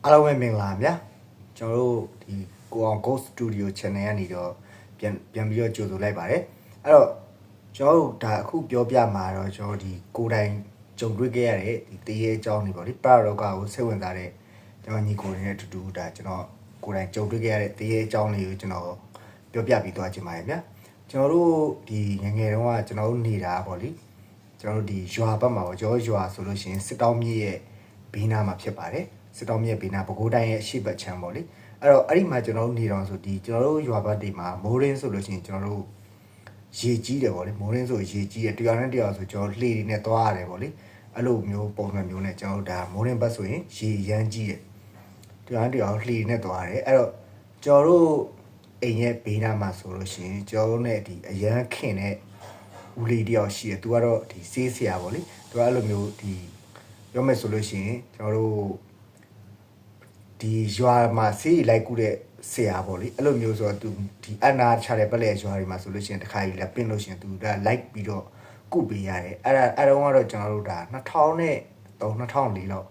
အားလုံးပဲမင်္ဂလာပါဗျာကျွန်တော်တို့ဒီကိုအောင် Ghost Studio Channel ကနေတော့ပြန်ပြီးတော့ကြိုဆိုလိုက်ပါတယ်အဲ့တော့ကျွန်တော်တို့ဒါအခုပြောပြမှာတော့ကျွန်တော်ဒီကိုယ်တိုင်ကြုံတွေ့ခဲ့ရတဲ့ဒီတရေအကြောင်းတွေပေါ့လေပရရောဂါကိုစိတ်ဝင်စားတဲ့ကျွန်တော်ညီကိုတွေနဲ့အတူတူဒါကျွန်တော်ကိုယ်တိုင်ကြုံတွေ့ခဲ့ရတဲ့တရေအကြောင်းလေးကိုကျွန်တော်ပြောပြပြီးသွားခြင်းပါတယ်ဗျာကျွန်တော်တို့ဒီငယ်ငယ်တုန်းကကျွန်တော်တို့နေတာပေါ့လေကျွန်တော်တို့ဒီရွာဘက်မှာပေါ့ကျွန်တော်ရွာဆိုလို့ရှိရင်စစ်တောင်းမြစ်ရဲ့ဘေးနားမှာဖြစ်ပါတယ်စစ်တောင်းမြစ်ဘေးနားပဲခူးတိုင်းရဲ့အရှိတ်ချမ်းပေါ့လေအဲ့တော့အဲ့ဒီမှာကျွန်တော်တို့နေတော့ဆိုဒီကျွန်တော်တို့ရွာဘက်တွေမှာမိုးရင်းဆိုလို့ရှိရင်ကျွန်တော်တို့ရေကြီးတယ်ပေါ့လေမိုးရင်းဆိုရေကြီးတယ်တရားနဲ့တရားဆိုကျွန်တော်လှေတွေနဲ့သွားရတယ်ပေါ့လေအဲ့လိုမျိုးပုံစံမျိုးနဲ့ကျွန်တော်တို့ဒါမိုးရင်းဘက်ဆိုရင်ရေရမ်းကြီးတယ်တရားနဲ့တရားလှေနဲ့သွားရတယ်အဲ့တော့ကျွန်တော်တို့အိမ်ရဲ့ဘေးနားမှာဆိုလို့ရှိရင်ကျွန်တော်တို့ ਨੇ ဒီအရန်ခင်တဲ့ဦးလေးတယောက်ရှိတယ်သူကတော့ဒီဆေးဆရာပေါ့လေသူကအဲ့လိုမျိုးဒီပြောမယ်ဆိုလို့ရှိရင်ကျွန်တော်တို့ဒီရွာမှာဆေးလိုက်ကူတဲ့ဆရာပေါ့လေအဲ့လိုမျိုးဆိုတော့သူဒီအနာချတဲ့ပလက်ရွာတွေမှာဆိုလို့ရှိရင်တခါကြီးလက်ပင့်လို့ရှိရင်သူဒါလိုက်ပြီးတော့ကုပေးရတယ်အဲ့တော့ကတော့ကျွန်တော်တို့ဒါ2003 2004လောက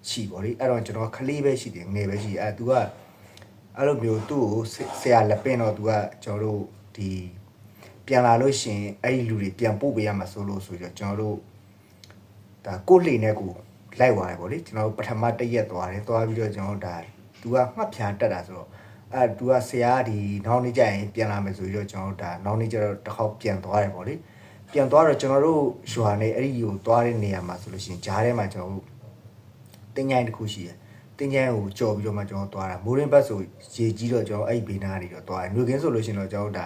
်ရှိပေါ့လေအဲ့တော့ကျွန်တော်ခလေးပဲရှိတယ်ငယ်ပဲရှိအဲ့သူကအဲ့လိုမျိုးသူ့ကိုဆရာလက်ပင့်တော့သူကကျွန်တော်တို့ဒီပြန်လာလို့ရှိရင်အဲ့ဒီလူတွေပြန်ပို့ပေးရမှာဆိုလို့ဆိုတော့ကျွန်တော်တို့ဒါကိုလှေနဲ့ကိုလိုက်သွားတယ်ပေါ့လေကျွန်တော်ပထမတစ်ရက်သွားတယ်သွားပြီးတော့ကျွန်တော်ဒါသူကငှက်ဖြာတက်တာဆိုတော့သူကဆရာဒီနောက်နေ့ကျရင်ပြန်လာမယ်ဆိုပြီးတော့ကျွန်တော်ဒါနောက်နေ့ကျတော့တစ်ခေါက်ပြန်သွားတယ်ပေါ့လေပြန်သွားတော့ကျွန်တော်တို့ရွာနေအဲ့ဒီကိုသွားတဲ့နေရာမှာဆိုလို့ရှိရင်ဂျားထဲမှာကျွန်တော်တို့တင်ញိုင်းတစ်ခုရှိတယ်တင်ញိုင်းကိုကြော်ပြီးတော့မှကျွန်တော်သွားတာမိုးရင်းဘက်ဆိုရေကြီးတော့ကျွန်တော်အဲ့ဒီဘေးနားနေတော့သွားတယ်ຫນွေကင်းဆိုလို့ရှိရင်တော့ကျွန်တော်ဒါ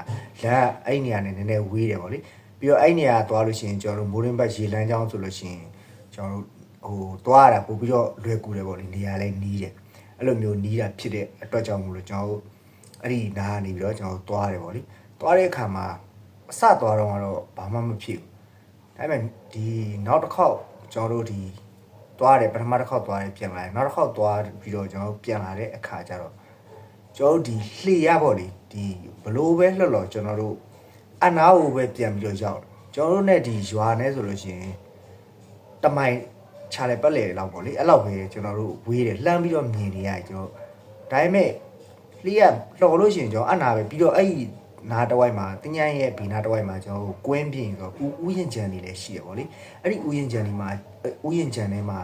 လက်အဲ့နေရာနဲ့နည်းနည်းဝေးတယ်ပေါ့လေပြီးတော့အဲ့နေရာသွားလို့ရှိရင်ကျွန်တော်တို့မိုးရင်းဘက်ရေလမ်းကြောင်းဆိုလို့ရှိရင်ကျွန်တော်တို့ဟိုသွားရတာပို့ပြီးတော့လွယ်ကူတယ်ပေါ့လေနေရာလဲနီးတယ်အဲ့လိုမျိုးနီးတာဖြစ်တဲ့အတွက်ကြောင့်မို့လို့ကျွန်တော်တို့အဲ့ဒီနားနေပြီးတော့ကျွန်တော်သွားတယ်ပေါ့လေသွားတဲ့အခါမှာအစသွားတော့ကတော့ဘာမှမဖြစ်ဘူးဒါပေမဲ့ဒီနောက်တစ်ခေါက်ကျွန်တော်တို့ဒီသွားတယ်ပထမတစ်ခေါက်သွားတယ်ပြန်လာတယ်နောက်တစ်ခေါက်သွားပြီးတော့ကျွန်တော်ပြန်လာတဲ့အခါကျတော့ကျွန်တော်တို့ဒီလှေရပေါ့လေဒီဘလို့ပဲလှော်ကျွန်တော်တို့အနာကိုပဲပြန်ပြီးတော့ရောက်ကျွန်တော်တို့ ਨੇ ဒီရွာနဲ့ဆိုလို့ရှိရင်တမိုင်ခြားလေပတ်လေလောက်ပေါ့လေအဲ့လောက်ပဲကျွန်တော်တို့ဝေးတယ်လှမ်းပြီးတော့မြင်နေရတယ်ကျွန်တော်ဒါပေမဲ့လှေရလှော်လို့ရှိရင်ကျွန်တော်အနာပဲပြီးတော့အဲ့ဒီနားတဝိုက်မှာတင်ញိုင်းရဲ့ဘီနားတဝိုက်မှာကျွန်တော်ကွင်းပြင်ဆိုဥယျာဉ်ခြံတွေလည်းရှိရပေါ့လေအဲ့ဒီဥယျာဉ်ခြံတွေမှာဥယျာဉ်ခြံထဲမှာ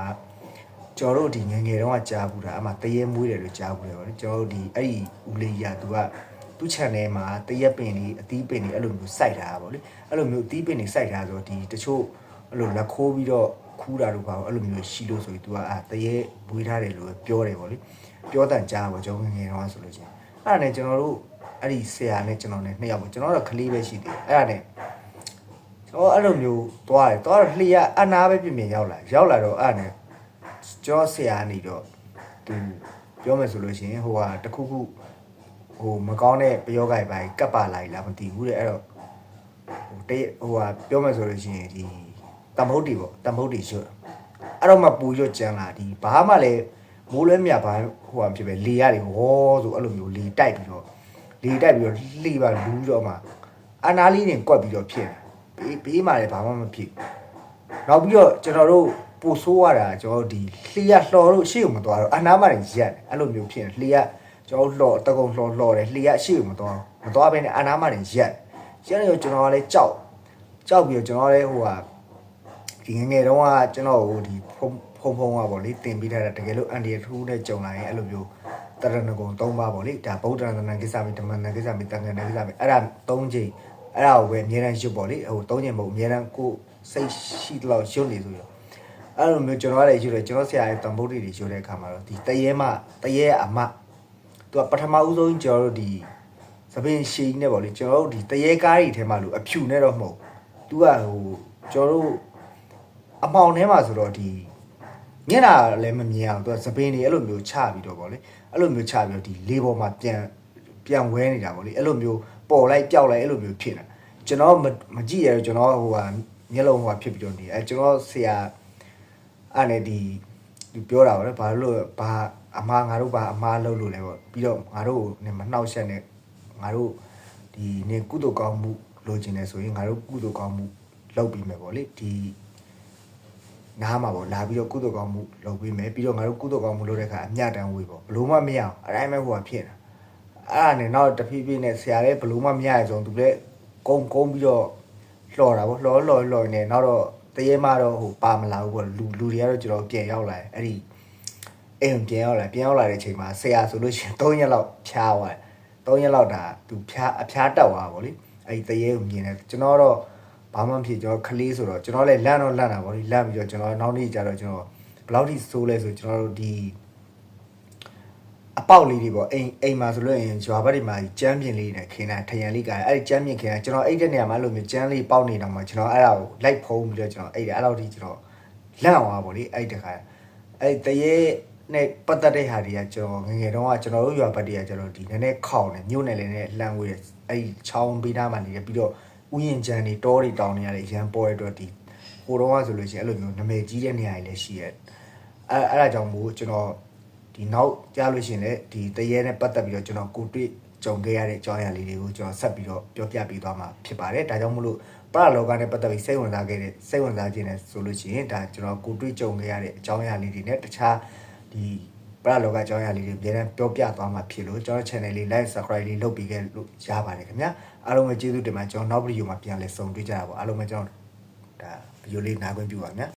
ကျွန်တော်တို့ဒီငယ်ငယ်တုန်းကကြားဘူးတာအမှတရေမွေးတယ်လို့ကြားဘူးတယ်ပေါ့လေကျွန်တော်တို့ဒီအဲ့ဒီဦးလေးကြီးကသူ့ channel မှာတရက်ပင်တွေအသီးပင်တွေအဲ့လိုမျိုးစိုက်ထားတာပေါ့လေအဲ့လိုမျိုးအသီးပင်တွေစိုက်ထားဆိုတော့ဒီတချို့အဲ့လိုလက်ခိုးပြီးတော့ခူးတာတို့ပါအဲ့လိုမျိုးရှိလို့ဆိုပြီး तू ကတရေမွေးထားတယ်လို့ပြောတယ်ပေါ့လေပြောတန်ကြားပေါ့ကျွန်တော်ငယ်ငယ်တုန်းကဆိုလို့ချင်းအဲ့ဒါနဲ့ကျွန်တော်တို့အဲ့ဒီဆရာနဲ့ကျွန်တော်နဲ့နှစ်ယောက်ပေါ့ကျွန်တော်တော့ကလေးပဲရှိသေးတယ်အဲ့ဒါနဲ့ကျွန်တော်အဲ့လိုမျိုးသွားတယ်သွားတော့လှေကအနာပဲပြင်ရောက်လာတော့အဲ့ဒါနဲ့ကျော်ဆရာနေတော့သူပြောမယ်ဆိုလို့ရှိရင်ဟိုဟာတခုခုဟိုမကောင်းတဲ့ပယောဂိုင်ပိုင်းကပ်ပါလာလားမသိဘူးတဲ့အဲ့တော့ဟိုတေးဟိုဟာပြောမယ်ဆိုလို့ရှိရင်ဒီတမုတ်တီပေါ့တမုတ်တီရွတ်အဲ့တော့မှပူရွတ်ကြမ်းလာဒီဘာမှလည်းမိုးလွဲမြဘာဟိုဟာဖြစ်ပဲလေရတယ်ဟောဆိုအဲ့လိုမျိုးလေတိုက်ပြီးတော့လှေပါလူးတော့မှအနာလေးနဲ့ကွက်ပြီးတော့ဖြစ်တယ်ဘေးမှာလည်းဘာမှမဖြစ်နောက်ပြီးတော့ကျွန်တော်တို့ပို့ဆိုးရတာကျွန်တော်ဒီလှေရလှော်လို့ရှေ့ကိုမသွားတော့အနာမှာရက်တယ်အဲ့လိုမျိုးဖြစ်တယ်လှေရကျွန်တော်လှော်တကုံလှော်တယ်လှေရရှေ့ကိုမသွားဘဲနဲ့အနာမှာရက်နေတော့ကျွန်တော်ကလည်းကြောက်ပြီးတော့ကျွန်တော်လည်းဟိုဟာဒီငငယ်တုန်းကကျွန်တော်ဟိုဒီဖုံကပေါ့လေတင်ပေးထားတာတကယ်လို့အန်ဒီထူးနဲ့ကြုံလာရင်အဲ့လိုမျိုးတရဏဂုံ3ပါးပေါ့လေဒါဗုဒ္ဓနာကိစ္စမိဓမ္မနာကိစ္စမိတန်ခါနာကိစ္စမိအဲ့ဒါ3ချိန်အဲ့ဒါကိုပဲအများအားရွတ်ပေါ့လေဟို3ချိန်မဟုတ်အများအားကိုစိတ်ရှိတော့ရွတ်နေဆိုရောအဲ့လိုမျိုးကျွန်တော်ကလည်းရွတ်တယ်ကျွန်တော်ဆရာရဲ့တန်ဖိုးတွေရွတ်တဲ့အခါမှာတော့ဒီတရေအမသူကပထမဦးဆုံးကျွန်တော်တို့ဒီသပင်ရှည်နဲ့ပေါ့လေကျွန်တော်တို့ဒီတရေကားတွေထဲမှာလို့အဖြူနဲ့တော့မဟုတ်သူကဟိုကျွန်တော်တို့အမောင်ထဲမှာဆိုတော့ဒီမျက်နှာလည်းမမြင်အောင်သူကသပင်တွေအဲ့လိုမျိုးချပြီးတော့ပေါ့လေအဲ့လိုမျိုးချပြီးတော့ဒီလေပေါ်မှာပြန်ဝဲနေတာပေါ့လေအဲ့လိုမျိုးပေါ်လိုက်ပျောက်လိုက်အဲ့လိုမျိုးဖြစ်နေတာကျွန်တော်မကြည့်ရတော့ကျွန်တော်ဟိုဟာမျက်လုံးဟိုဟာဖြစ်ပြီးတော့နေကျွန်တော်ဆရာအဲ့နဲ့ဒီပြောတာပေါ့လေဘာလို့ဘာအမားငါတို့ဘာအမားလုပ်လို့လဲပေါ့ပြီးတော့ငါတို့မနှောက်ရက်နဲ့ငါတို့ဒီနေကုသိုလ်ကောင်းမှုလိုချင်တယ်ဆိုရင်ငါတို့ကုသိုလ်ကောင်းမှုလုပ်ပြီးမယ်ပေါ့လေဒီ နားမှာပေါ့လာပြီးတော့ကုသိုလ်ကောင်းမှုလုပ်ပေးမယ်ပြီးတော့ငါတို့ကုသိုလ်ကောင်းမှုလုပ်တဲ့အခါအမျှတန်းဝေးပေါ့ဘလို့မှမရအောင်အတိုင်းပဲဟိုကဖြစ်နေတာအဲ့ဒါနဲ့နောက်တဖြည်းဖြည်းနဲ့ဆရာလည်းဘလို့မှမရရဆုံးသူလည်းကုန်းပြီးတော့လှော်တာပေါ့လှော်နေနောက်တော့တရေမတော့ဟိုပါမလာဘူးပေါ့လူတွေကတော့ကျွန်တော်ပြန်ရောက်လာတယ်အဲ့ဒီအိမ်ပြန်ရောက်လာတဲ့အချိန်မှာဆရာဆိုလို့ရှိရင်3ရက်လောက်ဖျားသွားတယ်3ရက်လောက်ဒါသူအဖျားတက်သွားပေါ့လေအဲ့ဒီတရေကိုမြင်တယ်ကျွန်တော်တော့ဘာမှမဖြစ်ကျွန်တော်ခလေးဆိုတော့ကျွန်တော်လည်းလန့်တာပေါ့လေလန့်ပြီးတော့ကျွန်တော်နောက်နေ့ကျတော့ကျွန်တော်ဘယ်လောက်ထိဆိုးလဲဆိုကျွန်တော်တို့ဒီအပေါက်လေးတွေပေါ့အိမ်မှာဆိုလို့ရင်ရွာဘက်တွေမှာကျမ်းပြင်လေးနဲ့ခင်းတာထရန်လေးကအဲ့ဒီကျမ်းပြင်ခင်းတာကျွန်တော်အဲ့တဲ့နေရာမှာအဲ့လိုမျိုးကျမ်းလေးပေါက်နေတော့မှကျွန်တော်အဲ့ဒါကိုလိုက်ဖုံးပြီးတော့ကျွန်တော်အဲ့ဒါအဲ့လောက်ထိကျွန်တော်လန့်သွားပေါ့လေအဲ့တခါအဲ့တရေနဲ့ပတ်သက်တဲ့ဟာတွေကကျွန်တော်ငယ်တုန်းကကျွန်တော်တို့ရွာဘက်တွေကကျွန်တော်ဒီနည်းနည်းခေါင်နေမြို့နယ်လေးနဲ့လှမ်းဝေးတယ်အဲ့ဒီချောင်းပေးသားမှနေတယ်ပြီးတော့ဥယျာဉ်ချမ်းတွေတောတွေတောင်တွေရတယ်ရန်ပေါ်ရတော့ဒီဟိုတုန်းကဆိုလို့ရှိရင်အဲ့လိုမျိုးနာမည်ကြီးတဲ့နေရာတွေလည်းရှိရဲ့အဲ့ဒါကြောင့်မို့ကျွန်တော်ဒီနောက်ကြားလို့ရှိရင်လည်းဒီတရေနဲ့ပတ်သက်ပြီးတော့ကျွန်တော်ကိုတွေ့ကြုံခဲ့ရတဲ့အကြောင်းအရာလေးတွေကိုကျွန်တော်ဆက်ပြီးတော့ပြောပြပေးသွားမှာဖြစ်ပါတယ်ဒါကြောင့်မို့လို့ပရလောကနဲ့ပတ်သက်ပြီးစိတ်ဝင်စားခြင်းနဲ့ဆိုလို့ရှိရင်ဒါကျွန်တော်ကိုတွေ့ကြုံခဲ့ရတဲ့အကြောင်းအရာလေးတွေနဲ့တခြားဒီပရလောကအကြောင်းအရာလေးတွေပြန်ပြောပြသွားမှာဖြစ်လို့ကျွန်တော် channel လေး like subscribe လေးလုပ်ပေးခဲ့လို့ရပါတယ်ခင်ဗျာအားလုံးပဲကျေးဇူးတင်ပါတယ်ကျွန်တော်နောက်ဗီဒီယိုမှာပြန်လည်ဆုံတွေ့ကြတာပေါ့အားလုံးပဲကျွန်တော်ဒါဗီဒီယိုလေးနားခွင့်ပြုပါခင်ဗျာ